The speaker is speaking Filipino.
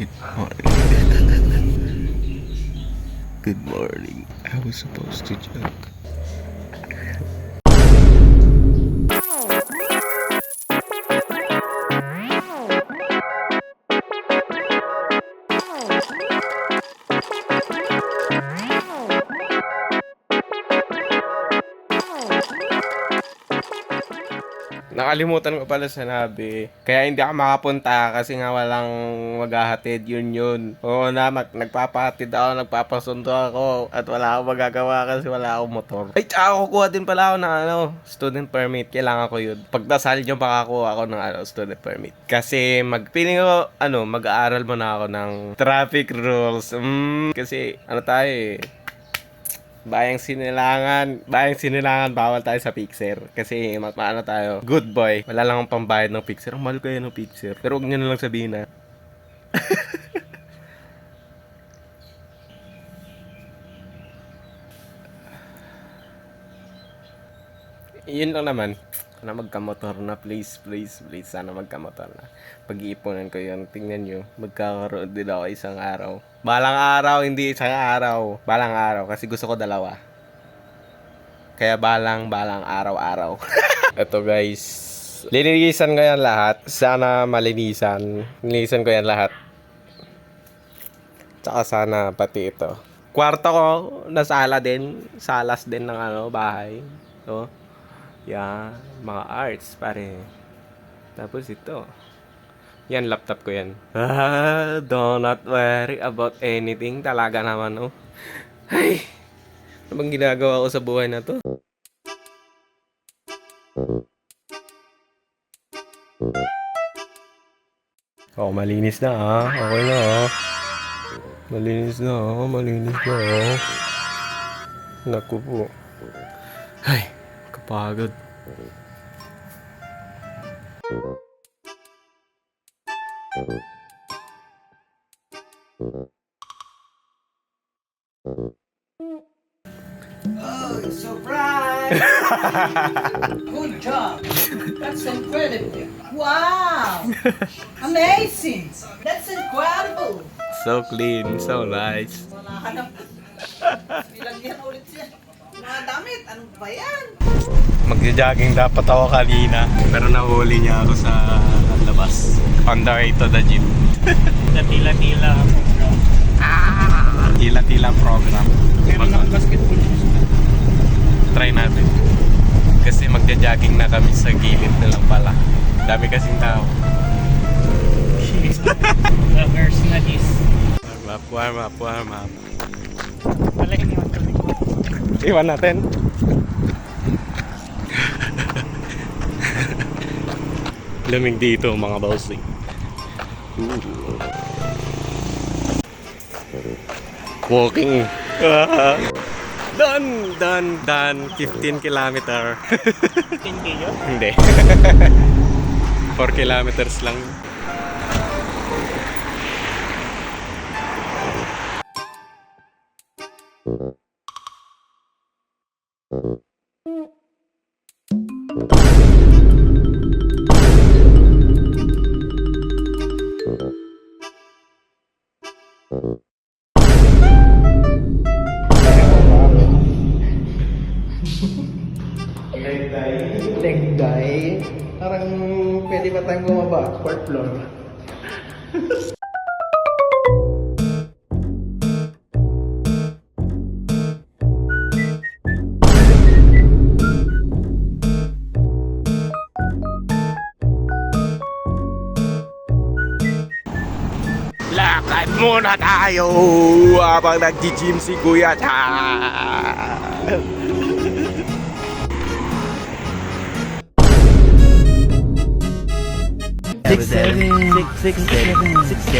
Good morning. Good morning. I was supposed to joke. Nakalimutan ko pala sinabi. Kaya hindi ako makapunta kasi nga walang maghahatid. Yun. Oo na, nagpapahatid ako, nagpapasundo ako. At wala akong magagawa kasi wala akong motor. Ay, tsaka kukuha din pala ako ng student permit. Kailangan ko yun. Pagdasal nyo, makakuha ako ng student permit. Kasi piling ko, mag-aaral muna ako ng traffic rules. Kasi, tayo eh. Bayang sinilangan, bawal tayo sa Pixer. Kasi maano tayo, good boy. Wala lang akong pambayad ng Pixer. Ang mahal kayo ng Pixer. Pero huwag nyo na lang sabihin na. Yun lang naman. Sana magkamotor na, please. Sana magkamotor na. Pag-iipunan ko yun, tingnan nyo, magkakaroon din ako isang araw. Balang araw, hindi isang araw. Balang araw, kasi gusto ko dalawa. Kaya balang araw-araw. Ito guys, linilisan ko yan lahat. Sana malinisan. Nilinisan ko yan lahat. Tsaka sana pati ito. Kwarto ko, nasala din. Salas din ng bahay. So, yan, mga arts pare. Tapos ito. Yan, laptop ko yan. Do not worry about anything. Talaga naman, Ay, ano bang ginagawa ko sa buhay na to? Malinis na Okay na Malinis na Naku po. Ay, kapagod. Surprise! Good job! That's incredible! Wow! Amazing! That's incredible! So clean, so nice. Wala ka na. Nilagyan ulit siya. Mga damit, ano ba yan? Magja-jogging dapat ako kanina, pero nahuli niya ako sa labas. On the way to the gym. Tila-tila program. Tila-tila program. Meron ng basketball shoes na. Try natin. Kasi magja-jogging na kami sa gilid na lang pala. Dami kasing tao. Lovers na this. Warm up. Wala iniwan ko. Iwan natin. Lamig dito mga bossing. Walking. Done. 15 kilometer. 10K yun? Hindi. 4 kilometers lang. Leg day. Parang pwede ba tayong bumaba? Fourth floor. Lakad muna tayo habang nag-gym si Kuya Chan. 6, 7, 6, 7, 6, 7.